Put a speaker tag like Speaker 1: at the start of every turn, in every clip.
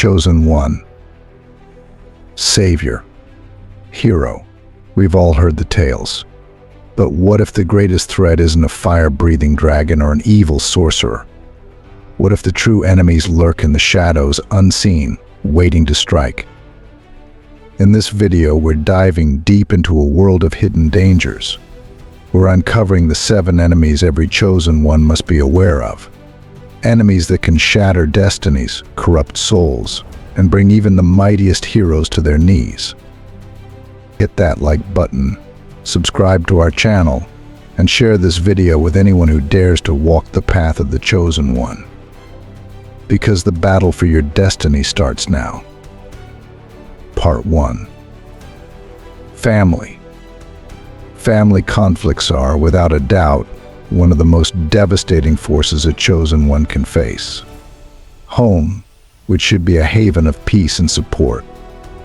Speaker 1: Chosen one. Savior. Hero. We've all heard the tales. But what if the greatest threat isn't a fire-breathing dragon or an evil sorcerer? What if the true enemies lurk in the shadows, unseen, waiting to strike? In this video, we're diving deep into a world of hidden dangers. We're uncovering the 7 enemies every chosen one must be aware of. Enemies that can shatter destinies, corrupt souls, and bring even the mightiest heroes to their knees. Hit that like button, subscribe to our channel, and share this video with anyone who dares to walk the path of the chosen one. Because the battle for your destiny starts now. Part 1. Family. Family conflicts are, without a doubt, one of the most devastating forces a chosen one can face. Home, which should be a haven of peace and support,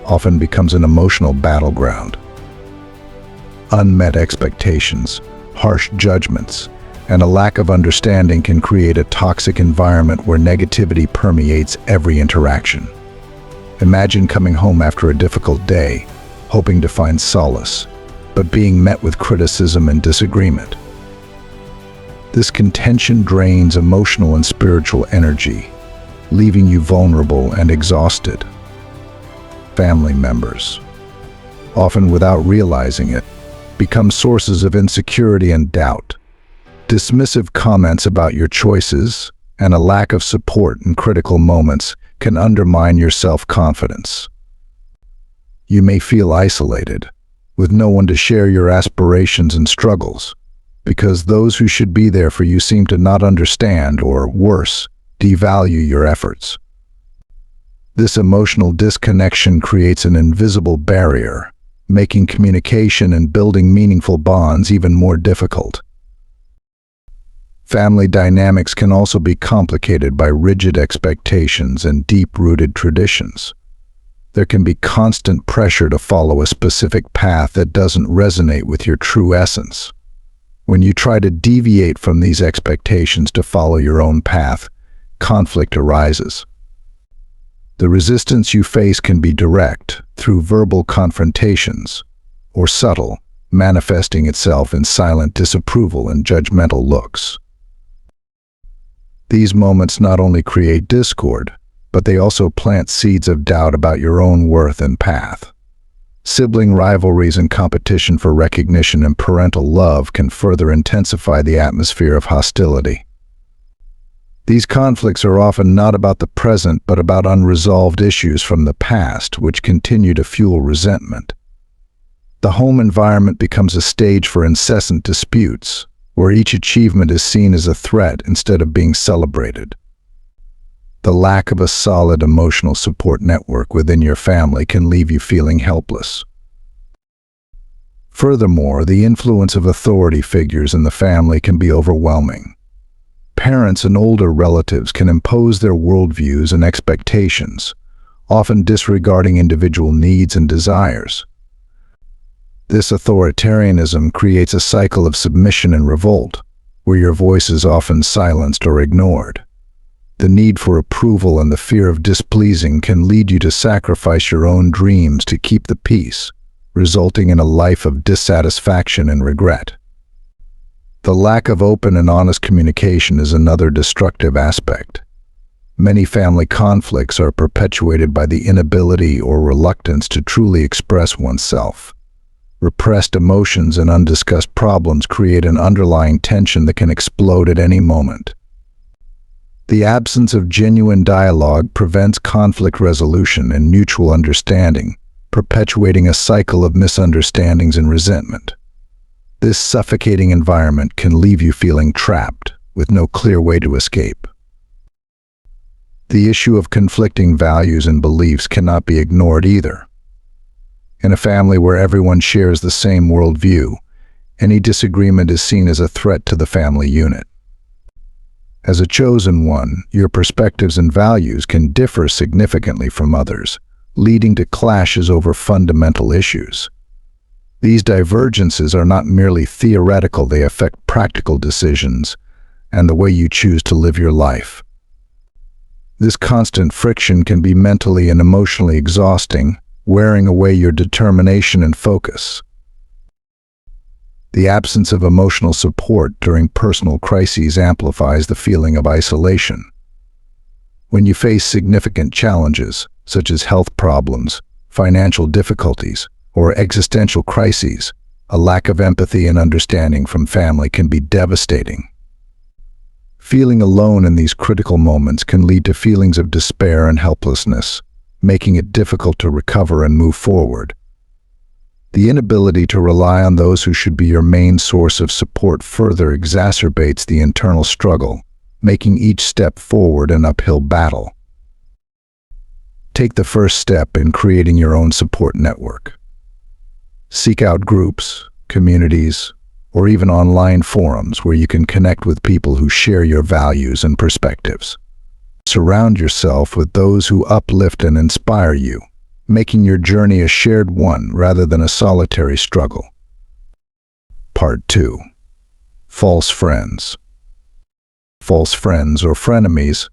Speaker 1: often becomes an emotional battleground. Unmet expectations, harsh judgments, and a lack of understanding can create a toxic environment where negativity permeates every interaction. Imagine coming home after a difficult day, hoping to find solace, but being met with criticism and disagreement. This contention drains emotional and spiritual energy, leaving you vulnerable and exhausted. Family members, often without realizing it, become sources of insecurity and doubt. Dismissive comments about your choices and a lack of support in critical moments can undermine your self-confidence. You may feel isolated, with no one to share your aspirations and struggles, because those who should be there for you seem to not understand or, worse, devalue your efforts. This emotional disconnection creates an invisible barrier, making communication and building meaningful bonds even more difficult. Family dynamics can also be complicated by rigid expectations and deep-rooted traditions. There can be constant pressure to follow a specific path that doesn't resonate with your true essence. When you try to deviate from these expectations to follow your own path, conflict arises. The resistance you face can be direct, through verbal confrontations, or subtle, manifesting itself in silent disapproval and judgmental looks. These moments not only create discord, but they also plant seeds of doubt about your own worth and path. Sibling rivalries and competition for recognition and parental love can further intensify the atmosphere of hostility. These conflicts are often not about the present, but about unresolved issues from the past, which continue to fuel resentment. The home environment becomes a stage for incessant disputes, where each achievement is seen as a threat instead of being celebrated. The lack of a solid emotional support network within your family can leave you feeling helpless. Furthermore, the influence of authority figures in the family can be overwhelming. Parents and older relatives can impose their worldviews and expectations, often disregarding individual needs and desires. This authoritarianism creates a cycle of submission and revolt, where your voice is often silenced or ignored. The need for approval and the fear of displeasing can lead you to sacrifice your own dreams to keep the peace, resulting in a life of dissatisfaction and regret. The lack of open and honest communication is another destructive aspect. Many family conflicts are perpetuated by the inability or reluctance to truly express oneself. Repressed emotions and undiscussed problems create an underlying tension that can explode at any moment. The absence of genuine dialogue prevents conflict resolution and mutual understanding, perpetuating a cycle of misunderstandings and resentment. This suffocating environment can leave you feeling trapped, with no clear way to escape. The issue of conflicting values and beliefs cannot be ignored either. In a family where everyone shares the same worldview, any disagreement is seen as a threat to the family unit. As a chosen one, your perspectives and values can differ significantly from others, leading to clashes over fundamental issues. These divergences are not merely theoretical, they affect practical decisions and the way you choose to live your life. This constant friction can be mentally and emotionally exhausting, wearing away your determination and focus. The absence of emotional support during personal crises amplifies the feeling of isolation. When you face significant challenges, such as health problems, financial difficulties, or existential crises, a lack of empathy and understanding from family can be devastating. Feeling alone in these critical moments can lead to feelings of despair and helplessness, making it difficult to recover and move forward. The inability to rely on those who should be your main source of support further exacerbates the internal struggle, making each step forward an uphill battle. Take the first step in creating your own support network. Seek out groups, communities, or even online forums where you can connect with people who share your values and perspectives. Surround yourself with those who uplift and inspire you, making your journey a shared one rather than a solitary struggle. Part 2. False friends. False friends, or frenemies,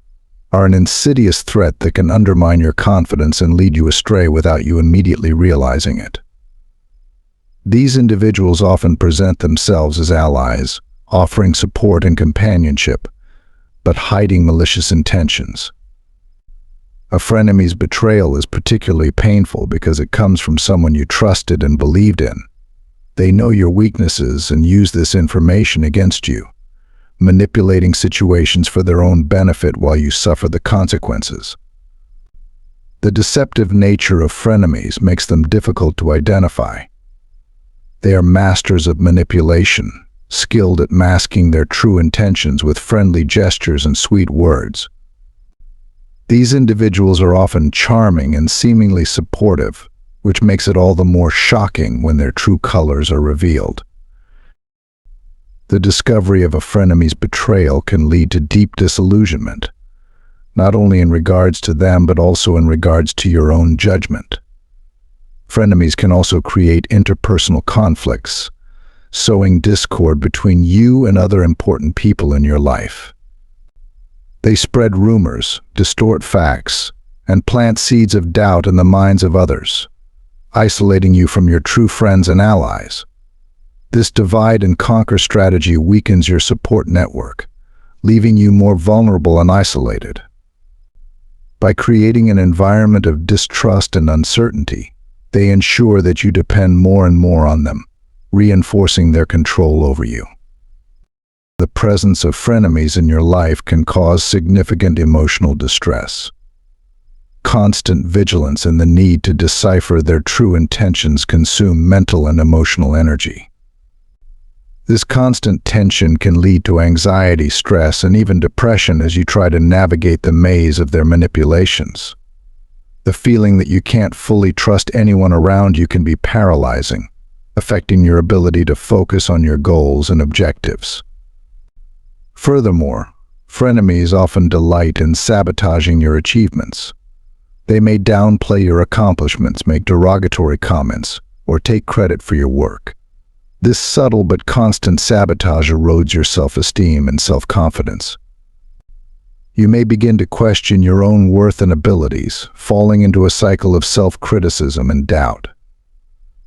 Speaker 1: are an insidious threat that can undermine your confidence and lead you astray without you immediately realizing it. These individuals often present themselves as allies, offering support and companionship, but hiding malicious intentions. A frenemy's betrayal is particularly painful because it comes from someone you trusted and believed in. They know your weaknesses and use this information against you, manipulating situations for their own benefit while you suffer the consequences. The deceptive nature of frenemies makes them difficult to identify. They are masters of manipulation, skilled at masking their true intentions with friendly gestures and sweet words. These individuals are often charming and seemingly supportive, which makes it all the more shocking when their true colors are revealed. The discovery of a frenemy's betrayal can lead to deep disillusionment, not only in regards to them but also in regards to your own judgment. Frenemies can also create interpersonal conflicts, sowing discord between you and other important people in your life. They spread rumors, distort facts, and plant seeds of doubt in the minds of others, isolating you from your true friends and allies. This divide and conquer strategy weakens your support network, leaving you more vulnerable and isolated. By creating an environment of distrust and uncertainty, they ensure that you depend more and more on them, reinforcing their control over you. The presence of frenemies in your life can cause significant emotional distress. Constant vigilance and the need to decipher their true intentions consume mental and emotional energy. This constant tension can lead to anxiety, stress, and even depression as you try to navigate the maze of their manipulations. The feeling that you can't fully trust anyone around you can be paralyzing, affecting your ability to focus on your goals and objectives. Furthermore, frenemies often delight in sabotaging your achievements. They may downplay your accomplishments, make derogatory comments, or take credit for your work. This subtle but constant sabotage erodes your self-esteem and self-confidence. You may begin to question your own worth and abilities, falling into a cycle of self-criticism and doubt.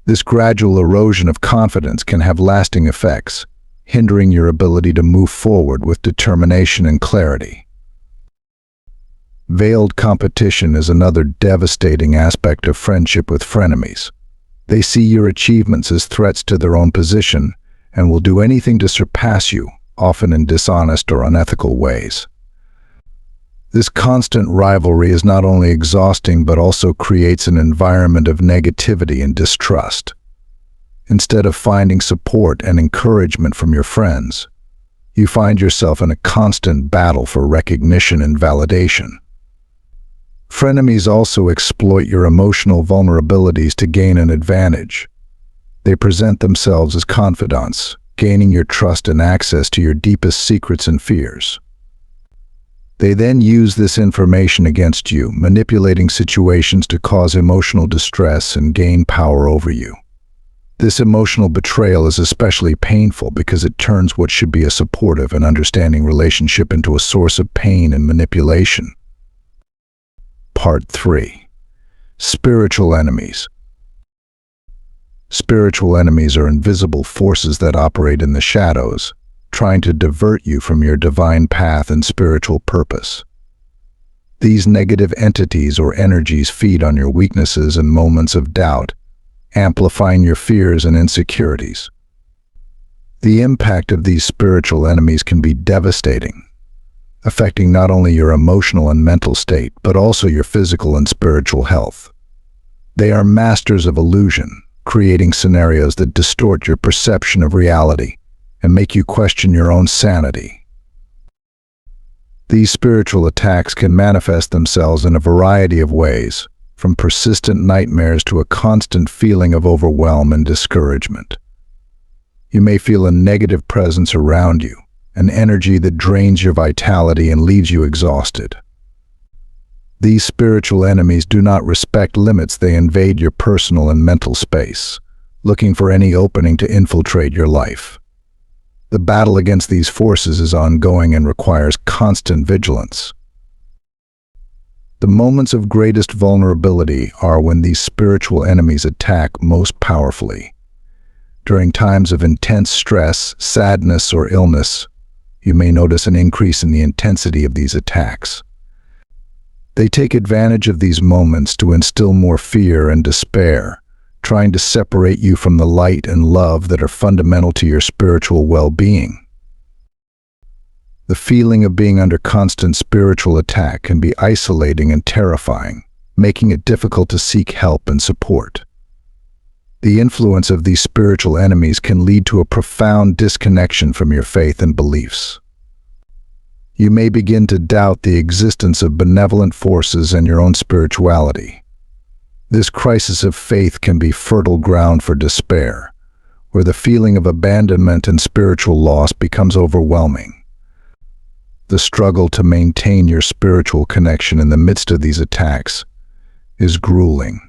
Speaker 1: This gradual erosion of confidence can have lasting effects, hindering your ability to move forward with determination and clarity. Veiled competition is another devastating aspect of friendship with frenemies. They see your achievements as threats to their own position and will do anything to surpass you, often in dishonest or unethical ways. This constant rivalry is not only exhausting but also creates an environment of negativity and distrust. Instead of finding support and encouragement from your friends, you find yourself in a constant battle for recognition and validation. Frenemies also exploit your emotional vulnerabilities to gain an advantage. They present themselves as confidants, gaining your trust and access to your deepest secrets and fears. They then use this information against you, manipulating situations to cause emotional distress and gain power over you. This emotional betrayal is especially painful because it turns what should be a supportive and understanding relationship into a source of pain and manipulation. Part 3. Spiritual enemies. Spiritual enemies are invisible forces that operate in the shadows, trying to divert you from your divine path and spiritual purpose. These negative entities or energies feed on your weaknesses and moments of doubt, amplifying your fears and insecurities. The impact of these spiritual enemies can be devastating, affecting not only your emotional and mental state, but also your physical and spiritual health. They are masters of illusion, creating scenarios that distort your perception of reality and make you question your own sanity. These spiritual attacks can manifest themselves in a variety of ways, from persistent nightmares to a constant feeling of overwhelm and discouragement. You may feel a negative presence around you, an energy that drains your vitality and leaves you exhausted. These spiritual enemies do not respect limits. They invade your personal and mental space, looking for any opening to infiltrate your life. The battle against these forces is ongoing and requires constant vigilance. The moments of greatest vulnerability are when these spiritual enemies attack most powerfully. During times of intense stress, sadness, or illness, you may notice an increase in the intensity of these attacks. They take advantage of these moments to instill more fear and despair, trying to separate you from the light and love that are fundamental to your spiritual well-being. The feeling of being under constant spiritual attack can be isolating and terrifying, making it difficult to seek help and support. The influence of these spiritual enemies can lead to a profound disconnection from your faith and beliefs. You may begin to doubt the existence of benevolent forces and your own spirituality. This crisis of faith can be fertile ground for despair, where the feeling of abandonment and spiritual loss becomes overwhelming. The struggle to maintain your spiritual connection in the midst of these attacks is grueling,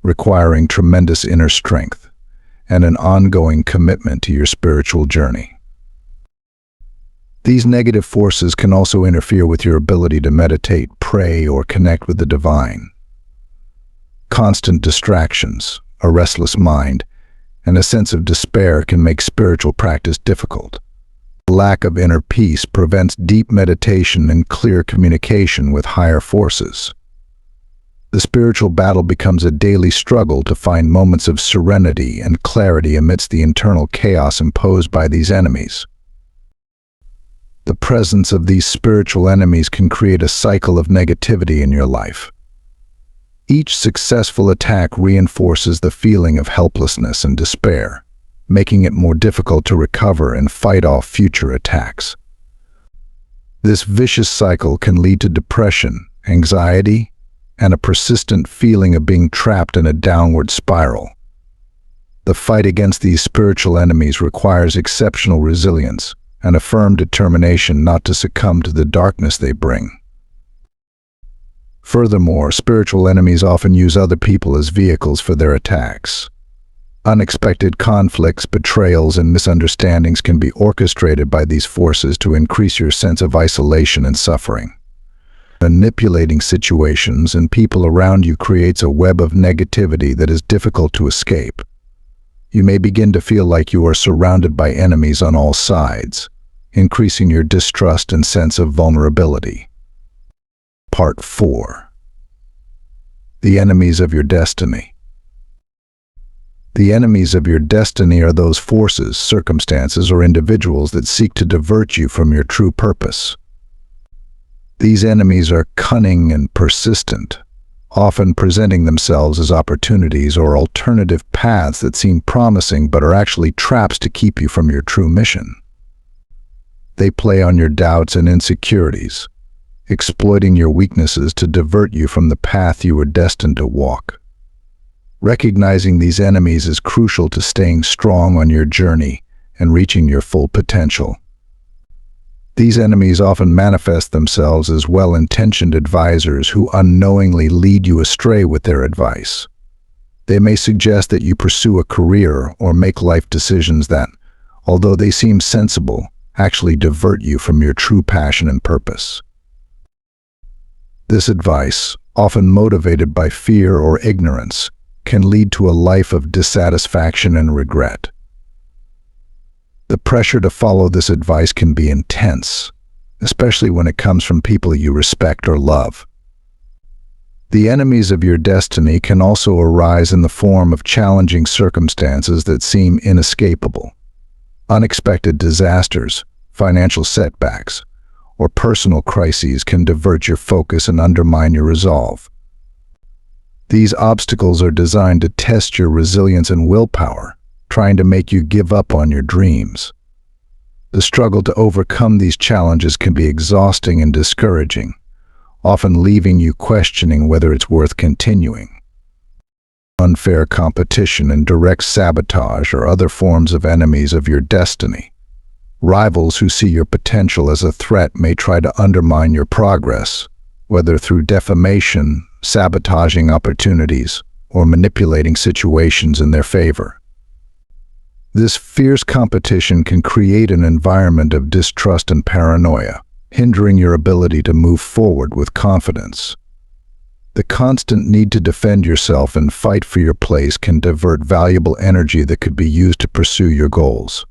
Speaker 1: requiring tremendous inner strength and an ongoing commitment to your spiritual journey. These negative forces can also interfere with your ability to meditate, pray, or connect with the divine. Constant distractions, a restless mind, and a sense of despair can make spiritual practice difficult. Lack of inner peace prevents deep meditation and clear communication with higher forces. The spiritual battle becomes a daily struggle to find moments of serenity and clarity amidst the internal chaos imposed by these enemies. The presence of these spiritual enemies can create a cycle of negativity in your life. Each successful attack reinforces the feeling of helplessness and despair, making it more difficult to recover and fight off future attacks. This vicious cycle can lead to depression, anxiety, and a persistent feeling of being trapped in a downward spiral. The fight against these spiritual enemies requires exceptional resilience and a firm determination not to succumb to the darkness they bring. Furthermore, spiritual enemies often use other people as vehicles for their attacks. Unexpected conflicts, betrayals, and misunderstandings can be orchestrated by these forces to increase your sense of isolation and suffering. Manipulating situations and people around you creates a web of negativity that is difficult to escape. You may begin to feel like you are surrounded by enemies on all sides, increasing your distrust and sense of vulnerability. Part 4. The enemies of your destiny. The enemies of your destiny are those forces, circumstances, or individuals that seek to divert you from your true purpose. These enemies are cunning and persistent, often presenting themselves as opportunities or alternative paths that seem promising but are actually traps to keep you from your true mission. They play on your doubts and insecurities, exploiting your weaknesses to divert you from the path you were destined to walk. Recognizing these enemies is crucial to staying strong on your journey and reaching your full potential. These enemies often manifest themselves as well-intentioned advisors who unknowingly lead you astray with their advice. They may suggest that you pursue a career or make life decisions that, although they seem sensible, actually divert you from your true passion and purpose. This advice, often motivated by fear or ignorance, can lead to a life of dissatisfaction and regret. The pressure to follow this advice can be intense, especially when it comes from people you respect or love. The enemies of your destiny can also arise in the form of challenging circumstances that seem inescapable. Unexpected disasters, financial setbacks, or personal crises can divert your focus and undermine your resolve. These obstacles are designed to test your resilience and willpower, trying to make you give up on your dreams. The struggle to overcome these challenges can be exhausting and discouraging, often leaving you questioning whether it's worth continuing. Unfair competition and direct sabotage are other forms of enemies of your destiny. Rivals who see your potential as a threat may try to undermine your progress, whether through defamation, sabotaging opportunities, or manipulating situations in their favor. This fierce competition can create an environment of distrust and paranoia, hindering your ability to move forward with confidence. The constant need to defend yourself and fight for your place can divert valuable energy that could be used to pursue your goals.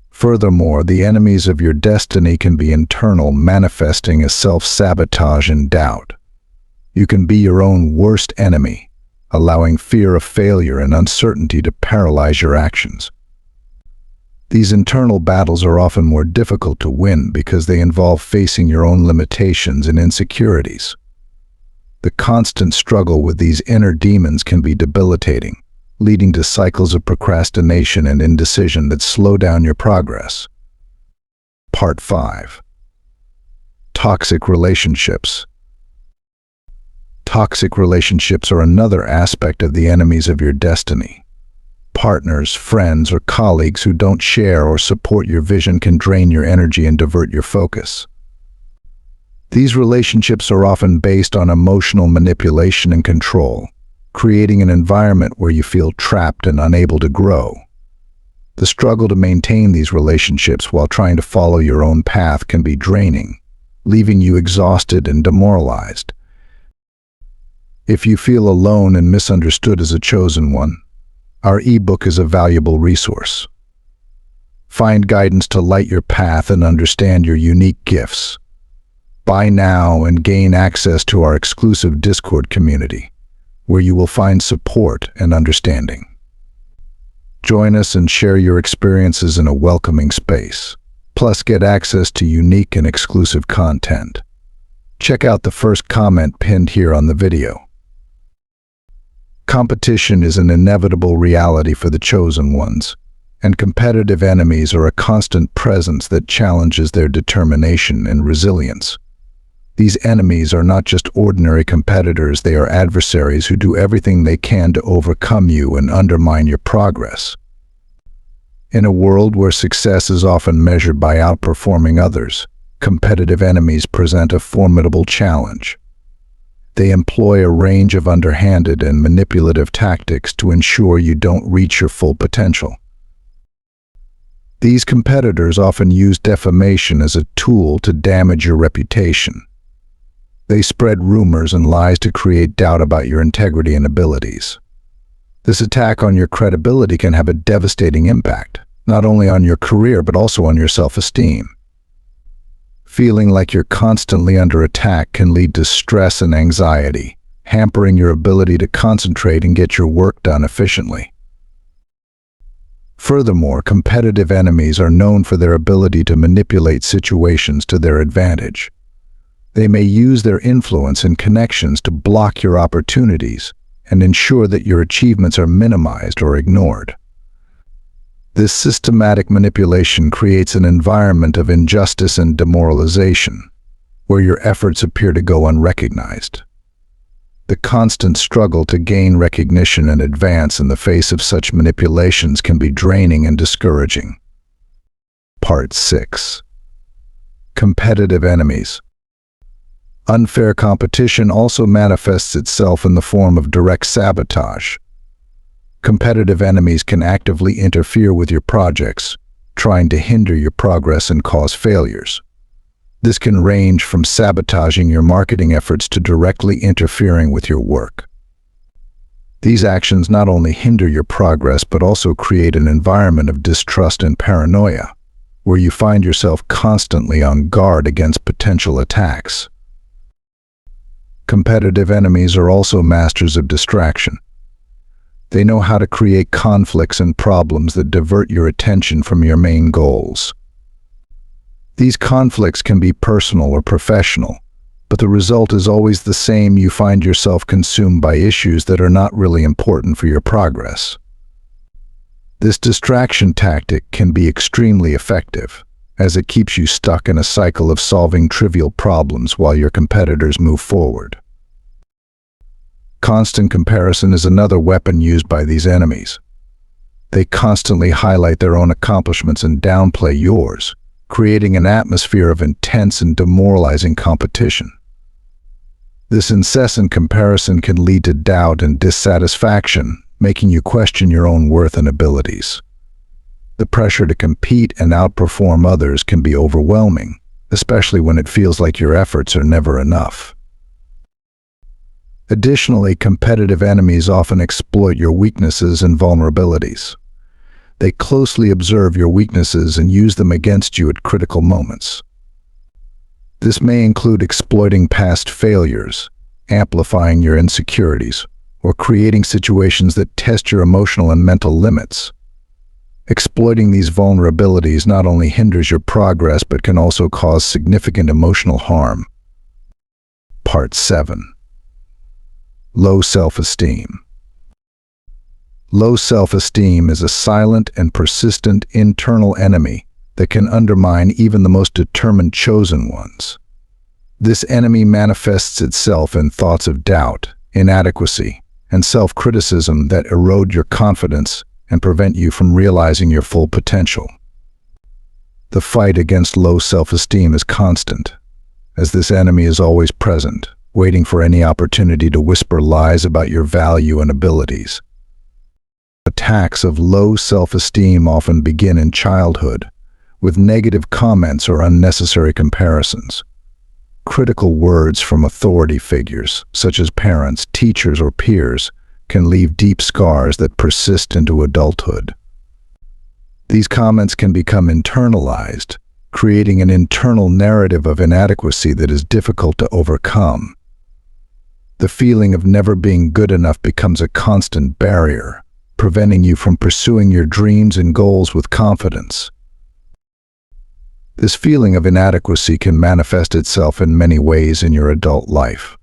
Speaker 1: Furthermore, the enemies of your destiny can be internal, manifesting as self-sabotage and doubt. You can be your own worst enemy, allowing fear of failure and uncertainty to paralyze your actions. These internal battles are often more difficult to win because they involve facing your own limitations and insecurities. The constant struggle with these inner demons can be debilitating, leading to cycles of procrastination and indecision that slow down your progress. Part 5. Toxic relationships. Toxic relationships are another aspect of the enemies of your destiny. Partners, friends, or colleagues who don't share or support your vision can drain your energy and divert your focus. These relationships are often based on emotional manipulation and control, creating an environment where you feel trapped and unable to grow. The struggle to maintain these relationships while trying to follow your own path can be draining, leaving you exhausted and demoralized. If you feel alone and misunderstood as a chosen one, our ebook is a valuable resource. Find guidance to light your path and understand your unique gifts. Buy now and gain access to our exclusive Discord community, where you will find support and understanding. Join us and share your experiences in a welcoming space. Plus, get access to unique and exclusive content. Check out the first comment pinned here on the video. Competition is an inevitable reality for the chosen ones, and competitive enemies are a constant presence that challenges their determination and resilience. These enemies are not just ordinary competitors, they are adversaries who do everything they can to overcome you and undermine your progress. In a world where success is often measured by outperforming others, competitive enemies present a formidable challenge. They employ a range of underhanded and manipulative tactics to ensure you don't reach your full potential. These competitors often use defamation as a tool to damage your reputation. They spread rumors and lies to create doubt about your integrity and abilities. This attack on your credibility can have a devastating impact, not only on your career but also on your self-esteem. Feeling like you're constantly under attack can lead to stress and anxiety, hampering your ability to concentrate and get your work done efficiently. Furthermore, competitive enemies are known for their ability to manipulate situations to their advantage. They may use their influence and connections to block your opportunities and ensure that your achievements are minimized or ignored. This systematic manipulation creates an environment of injustice and demoralization, where your efforts appear to go unrecognized. The constant struggle to gain recognition and advance in the face of such manipulations can be draining and discouraging. Part 6. Competitive enemies. Unfair competition also manifests itself in the form of direct sabotage. Competitive enemies can actively interfere with your projects, trying to hinder your progress and cause failures. This can range from sabotaging your marketing efforts to directly interfering with your work. These actions not only hinder your progress but also create an environment of distrust and paranoia, where you find yourself constantly on guard against potential attacks. Competitive enemies are also masters of distraction. They know how to create conflicts and problems that divert your attention from your main goals. These conflicts can be personal or professional, but the result is always the same. You find yourself consumed by issues that are not really important for your progress. This distraction tactic can be extremely effective, as it keeps you stuck in a cycle of solving trivial problems while your competitors move forward. Constant comparison is another weapon used by these enemies. They constantly highlight their own accomplishments and downplay yours, creating an atmosphere of intense and demoralizing competition. This incessant comparison can lead to doubt and dissatisfaction, making you question your own worth and abilities. The pressure to compete and outperform others can be overwhelming, especially when it feels like your efforts are never enough. Additionally, competitive enemies often exploit your weaknesses and vulnerabilities. They closely observe your weaknesses and use them against you at critical moments. This may include exploiting past failures, amplifying your insecurities, or creating situations that test your emotional and mental limits. Exploiting these vulnerabilities not only hinders your progress but can also cause significant emotional harm. Part 7. Low self-esteem. Low self-esteem is a silent and persistent internal enemy that can undermine even the most determined chosen ones. This enemy manifests itself in thoughts of doubt, inadequacy, and self-criticism that erode your confidence and prevent you from realizing your full potential. The fight against low self-esteem is constant, as this enemy is always present, waiting for any opportunity to whisper lies about your value and abilities. Attacks of low self-esteem often begin in childhood, with negative comments or unnecessary comparisons. Critical words from authority figures, such as parents, teachers, or peers, can leave deep scars that persist into adulthood. These comments can become internalized, creating an internal narrative of inadequacy that is difficult to overcome. The feeling of never being good enough becomes a constant barrier, preventing you from pursuing your dreams and goals with confidence. This feeling of inadequacy can manifest itself in many ways in your adult life.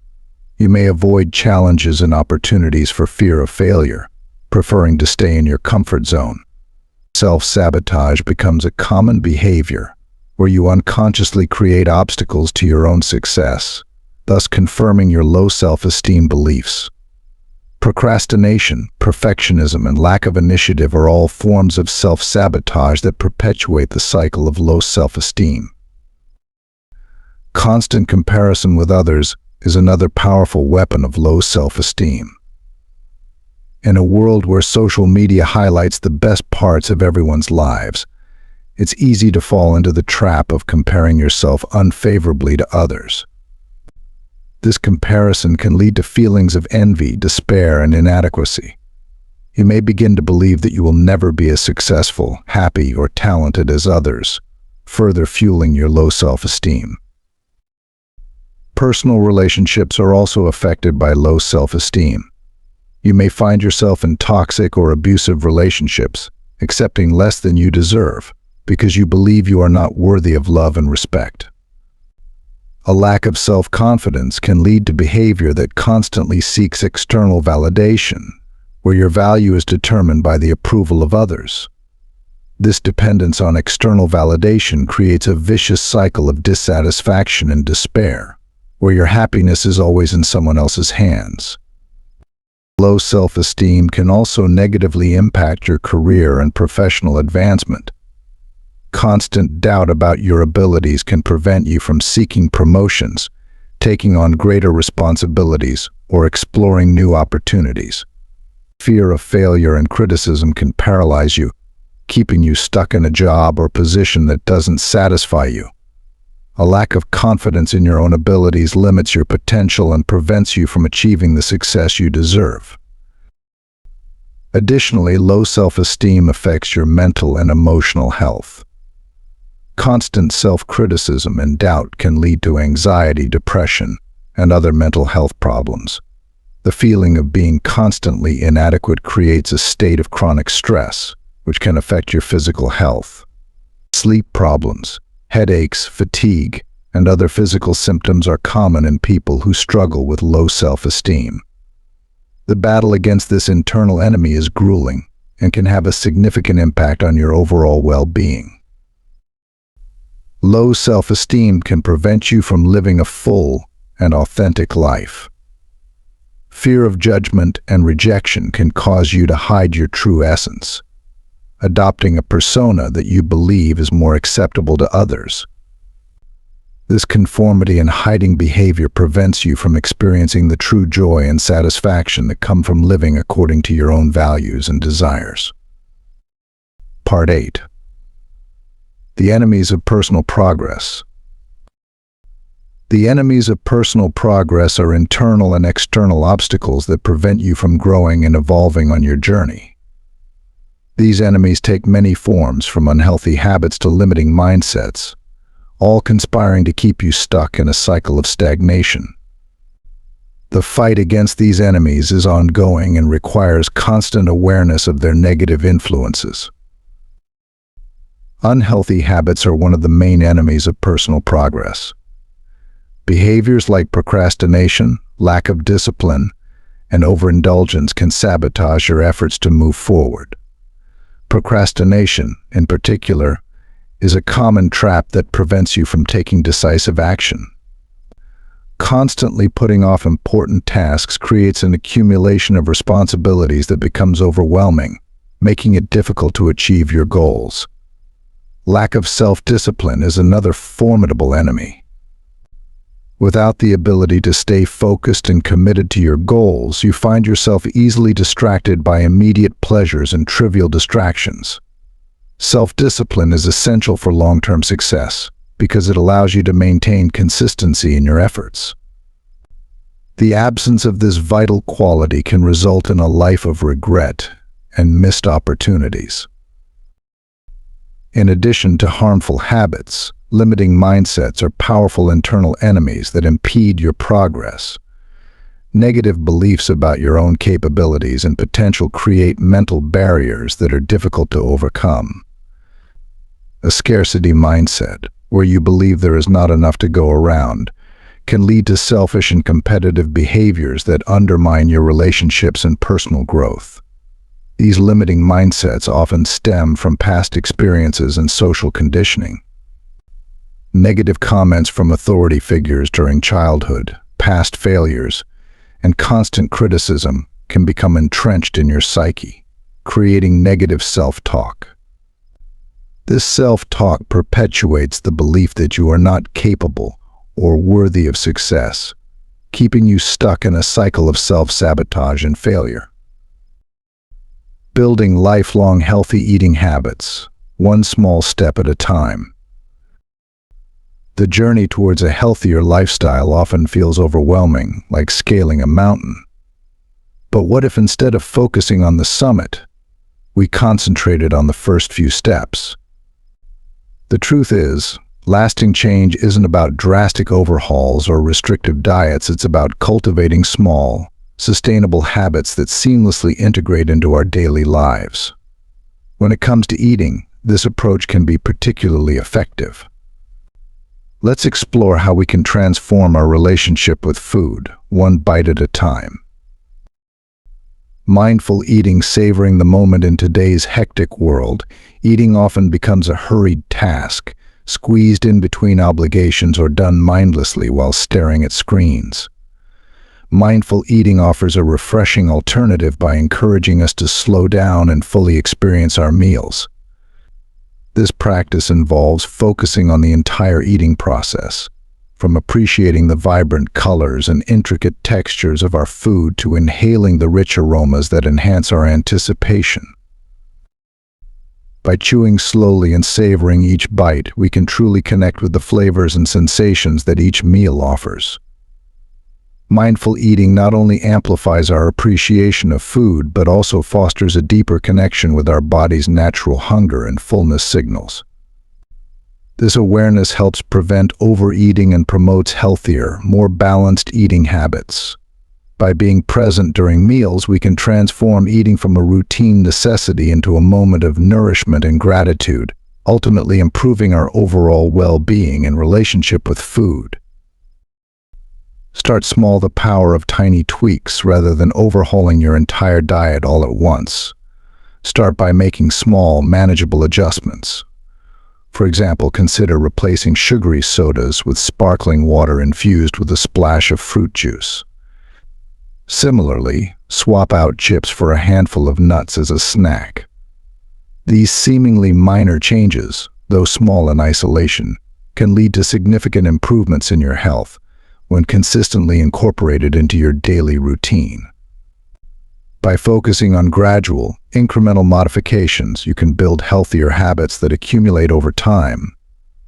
Speaker 1: You may avoid challenges and opportunities for fear of failure, preferring to stay in your comfort zone. Self-sabotage becomes a common behavior, where you unconsciously create obstacles to your own success, thus confirming your low self-esteem beliefs. Procrastination, perfectionism, and lack of initiative are all forms of self-sabotage that perpetuate the cycle of low self-esteem. Constant comparison with others is another powerful weapon of low self-esteem. In a world where social media highlights the best parts of everyone's lives, it's easy to fall into the trap of comparing yourself unfavorably to others. This comparison can lead to feelings of envy, despair, and inadequacy. You may begin to believe that you will never be as successful, happy, or talented as others, further fueling your low self-esteem. Personal relationships are also affected by low self-esteem. You may find yourself in toxic or abusive relationships, accepting less than you deserve, because you believe you are not worthy of love and respect. A lack of self-confidence can lead to behavior that constantly seeks external validation, where your value is determined by the approval of others. This dependence on external validation creates a vicious cycle of dissatisfaction and despair, where your happiness is always in someone else's hands. Low self-esteem can also negatively impact your career and professional advancement. Constant doubt about your abilities can prevent you from seeking promotions, taking on greater responsibilities, or exploring new opportunities. Fear of failure and criticism can paralyze you, keeping you stuck in a job or position that doesn't satisfy you. A lack of confidence in your own abilities limits your potential and prevents you from achieving the success you deserve. Additionally, low self-esteem affects your mental and emotional health. Constant self-criticism and doubt can lead to anxiety, depression, and other mental health problems. The feeling of being constantly inadequate creates a state of chronic stress, which can affect your physical health. Sleep problems, headaches, fatigue, and other physical symptoms are common in people who struggle with low self-esteem. The battle against this internal enemy is grueling and can have a significant impact on your overall well-being. Low self-esteem can prevent you from living a full and authentic life. Fear of judgment and rejection can cause you to hide your true essence, adopting a persona that you believe is more acceptable to others. This conformity and hiding behavior prevents you from experiencing the true joy and satisfaction that come from living according to your own values and desires. Part 8. The enemies of personal progress. The enemies of personal progress are internal and external obstacles that prevent you from growing and evolving on your journey. These enemies take many forms, from unhealthy habits to limiting mindsets, all conspiring to keep you stuck in a cycle of stagnation. The fight against these enemies is ongoing and requires constant awareness of their negative influences. Unhealthy habits are one of the main enemies of personal progress. Behaviors like procrastination, lack of discipline, and overindulgence can sabotage your efforts to move forward. Procrastination, in particular, is a common trap that prevents you from taking decisive action. Constantly putting off important tasks creates an accumulation of responsibilities that becomes overwhelming, making it difficult to achieve your goals. Lack of self-discipline is another formidable enemy. Without the ability to stay focused and committed to your goals, you find yourself easily distracted by immediate pleasures and trivial distractions. Self-discipline is essential for long-term success because it allows you to maintain consistency in your efforts. The absence of this vital quality can result in a life of regret and missed opportunities. In addition to harmful habits, limiting mindsets are powerful internal enemies that impede your progress. Negative beliefs about your own capabilities and potential create mental barriers that are difficult to overcome. A scarcity mindset, where you believe there is not enough to go around, can lead to selfish and competitive behaviors that undermine your relationships and personal growth. These limiting mindsets often stem from past experiences and social conditioning. Negative comments from authority figures during childhood, past failures, and constant criticism can become entrenched in your psyche, creating negative self-talk. This self-talk perpetuates the belief that you are not capable or worthy of success, keeping you stuck in a cycle of self-sabotage and failure. Building lifelong healthy eating habits, one small step at a time. The journey towards a healthier lifestyle often feels overwhelming, like scaling a mountain. But what if instead of focusing on the summit, we concentrated on the first few steps? The truth is, lasting change isn't about drastic overhauls or restrictive diets. It's about cultivating small, sustainable habits that seamlessly integrate into our daily lives. When it comes to eating, this approach can be particularly effective. Let's explore how we can transform our relationship with food, one bite at a time. Mindful eating. Savoring the moment. In today's hectic world, eating often becomes a hurried task, squeezed in between obligations or done mindlessly while staring at screens. Mindful eating offers a refreshing alternative by encouraging us to slow down and fully experience our meals. This practice involves focusing on the entire eating process, from appreciating the vibrant colors and intricate textures of our food to inhaling the rich aromas that enhance our anticipation. By chewing slowly and savoring each bite, we can truly connect with the flavors and sensations that each meal offers. Mindful eating not only amplifies our appreciation of food, but also fosters a deeper connection with our body's natural hunger and fullness signals. This awareness helps prevent overeating and promotes healthier, more balanced eating habits. By being present during meals, we can transform eating from a routine necessity into a moment of nourishment and gratitude, ultimately improving our overall well-being and relationship with food. Start small. The power of tiny tweaks rather than overhauling your entire diet all at once. Start by making small, manageable adjustments. For example, consider replacing sugary sodas with sparkling water infused with a splash of fruit juice. Similarly, swap out chips for a handful of nuts as a snack. These seemingly minor changes, though small in isolation, can lead to significant improvements in your health when consistently incorporated into your daily routine. By focusing on gradual, incremental modifications, you can build healthier habits that accumulate over time,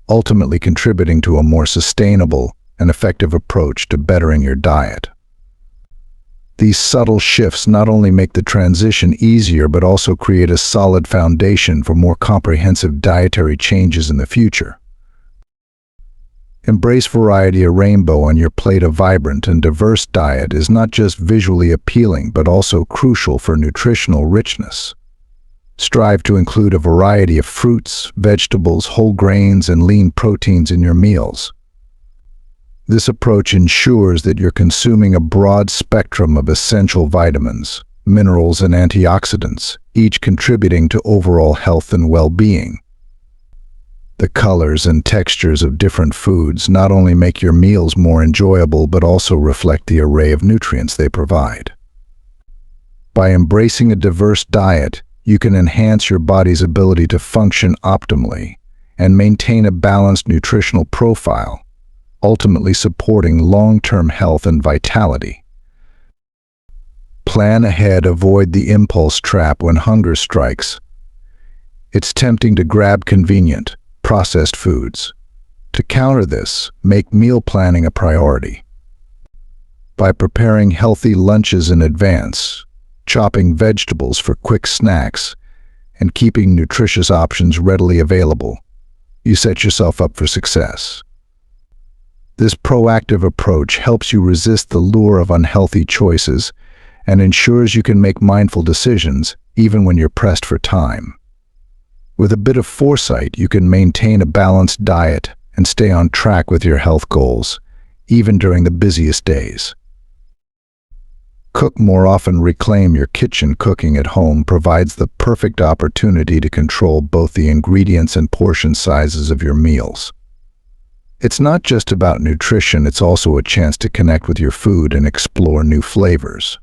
Speaker 1: ultimately contributing to a more sustainable and effective approach to bettering your diet. These subtle shifts not only make the transition easier, but also create a solid foundation for more comprehensive dietary changes in the future. Embrace variety. A rainbow on your plate. A vibrant and diverse diet is not just visually appealing, but also crucial for nutritional richness. Strive to include a variety of fruits, vegetables, whole grains, and lean proteins in your meals. This approach ensures that you're consuming a broad spectrum of essential vitamins, minerals, and antioxidants, each contributing to overall health and well-being. The colors and textures of different foods not only make your meals more enjoyable, but also reflect the array of nutrients they provide. By embracing a diverse diet, you can enhance your body's ability to function optimally and maintain a balanced nutritional profile, ultimately supporting long-term health and vitality. Plan ahead. Avoid the impulse trap when hunger strikes. It's tempting to grab convenient, processed foods. To counter this, make meal planning a priority. By preparing healthy lunches in advance, chopping vegetables for quick snacks, and keeping nutritious options readily available, you set yourself up for success. This proactive approach helps you resist the lure of unhealthy choices and ensures you can make mindful decisions even when you're pressed for time. With a bit of foresight, you can maintain a balanced diet and stay on track with your health goals, even during the busiest days. Cook more often. Reclaim your kitchen. Cooking at home provides the perfect opportunity to control both the ingredients and portion sizes of your meals. It's not just about nutrition, it's also a chance to connect with your food and explore new flavors.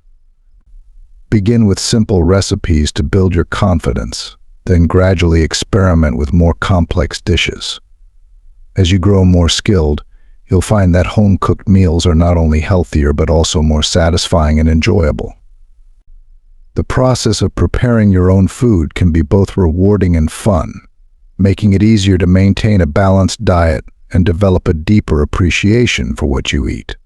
Speaker 1: Begin with simple recipes to build your confidence, then gradually experiment with more complex dishes. As you grow more skilled, you'll find that home-cooked meals are not only healthier but also more satisfying and enjoyable. The process of preparing your own food can be both rewarding and fun, making it easier to maintain a balanced diet and develop a deeper appreciation for what you eat.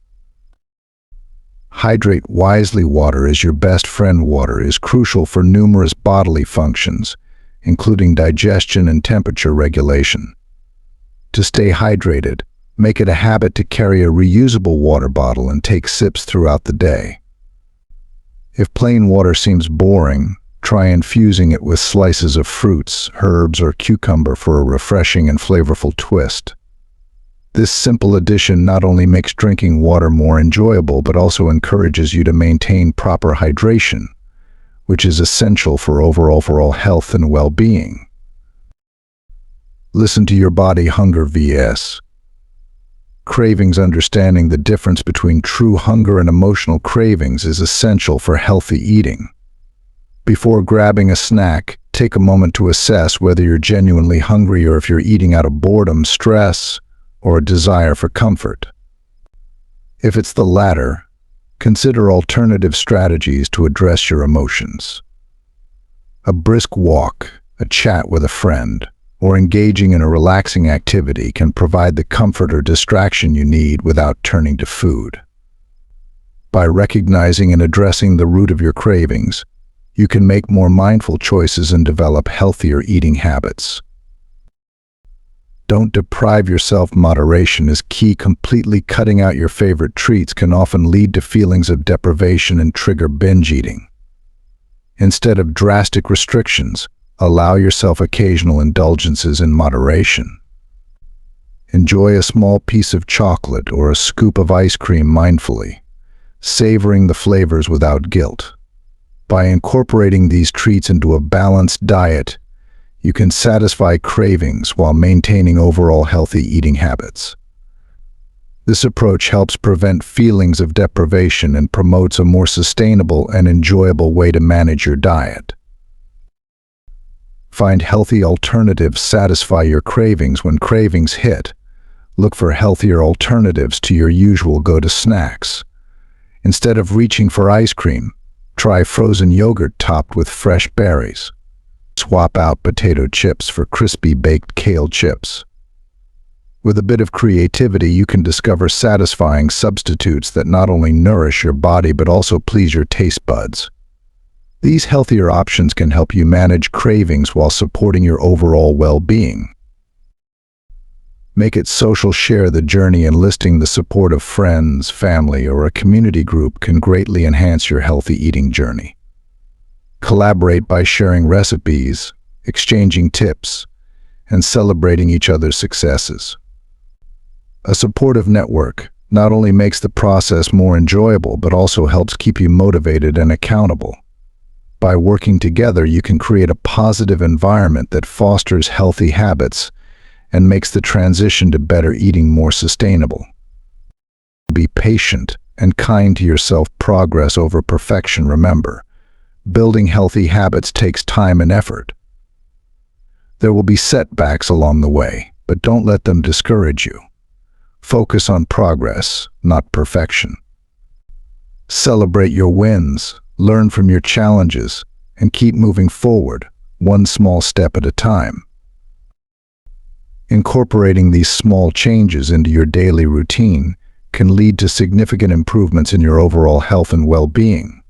Speaker 1: Hydrate wisely. Water is your best friend. Water is crucial for numerous bodily functions, including digestion and temperature regulation. To stay hydrated, make it a habit to carry a reusable water bottle and take sips throughout the day. If plain water seems boring, try infusing it with slices of fruits, herbs, or cucumber for a refreshing and flavorful twist. This simple addition not only makes drinking water more enjoyable, but also encourages you to maintain proper hydration, which is essential for overall health and well-being. Listen to your body. Hunger vs. cravings. Understanding the difference between true hunger and emotional cravings is essential for healthy eating. Before grabbing a snack, take a moment to assess whether you're genuinely hungry or if you're eating out of boredom, stress, or a desire for comfort. If it's the latter, consider alternative strategies to address your emotions. A brisk walk, a chat with a friend, or engaging in a relaxing activity can provide the comfort or distraction you need without turning to food. By recognizing and addressing the root of your cravings, you can make more mindful choices and develop healthier eating habits. Don't deprive yourself. Moderation is key. Completely cutting out your favorite treats can often lead to feelings of deprivation and trigger binge eating. Instead of drastic restrictions, allow yourself occasional indulgences in moderation. Enjoy a small piece of chocolate or a scoop of ice cream mindfully, savoring the flavors without guilt. By incorporating these treats into a balanced diet, you can satisfy cravings while maintaining overall healthy eating habits. This approach helps prevent feelings of deprivation and promotes a more sustainable and enjoyable way to manage your diet. Find healthy alternatives. Satisfy your cravings. When cravings hit, look for healthier alternatives to your usual go-to snacks. Instead of reaching for ice cream, try frozen yogurt topped with fresh berries. Swap out potato chips for crispy baked kale chips. With a bit of creativity, you can discover satisfying substitutes that not only nourish your body but also please your taste buds. These healthier options can help you manage cravings while supporting your overall well-being. Make it social. Share the journey. Enlisting the support of friends, family, or a community group can greatly enhance your healthy eating journey. Collaborate by sharing recipes, exchanging tips, and celebrating each other's successes. A supportive network not only makes the process more enjoyable but also helps keep you motivated and accountable. By working together, you can create a positive environment that fosters healthy habits and makes the transition to better eating more sustainable. Be patient and kind to yourself. Progress over perfection. Remember, building healthy habits takes time and effort. There will be setbacks along the way, but don't let them discourage you. Focus on progress, not perfection. Celebrate your wins, learn from your challenges, and keep moving forward, one small step at a time. Incorporating these small changes into your daily routine can lead to significant improvements in your overall health and well-being.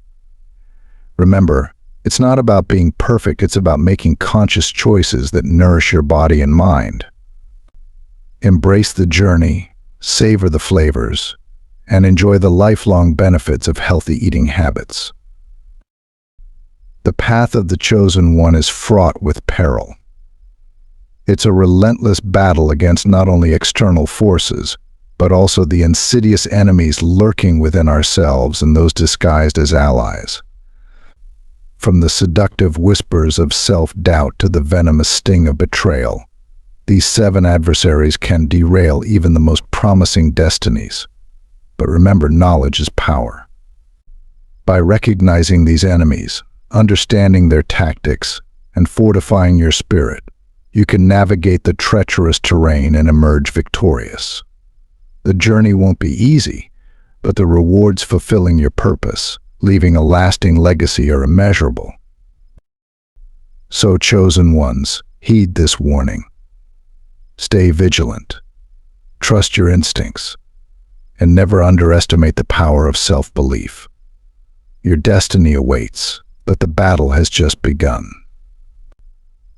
Speaker 1: Remember, it's not about being perfect, it's about making conscious choices that nourish your body and mind. Embrace the journey, savor the flavors, and enjoy the lifelong benefits of healthy eating habits. The path of the chosen one is fraught with peril. It's a relentless battle against not only external forces, but also the insidious enemies lurking within ourselves and those disguised as allies. From the seductive whispers of self-doubt to the venomous sting of betrayal, these 7 adversaries can derail even the most promising destinies. But remember, knowledge is power. By recognizing these enemies, understanding their tactics, and fortifying your spirit, you can navigate the treacherous terrain and emerge victorious. The journey won't be easy, but the rewards fulfilling your purpose, leaving a lasting legacy, are immeasurable. So, chosen ones, heed this warning. Stay vigilant, trust your instincts, and never underestimate the power of self-belief. Your destiny awaits, but the battle has just begun.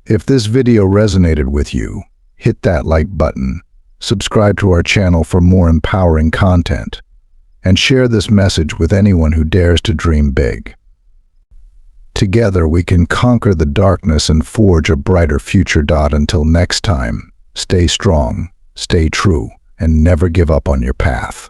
Speaker 1: If this video resonated with you, hit that like button, subscribe to our channel for more empowering content, and share this message with anyone who dares to dream big. Together we can conquer the darkness and forge a brighter future. Until next time, stay strong, stay true, and never give up on your path.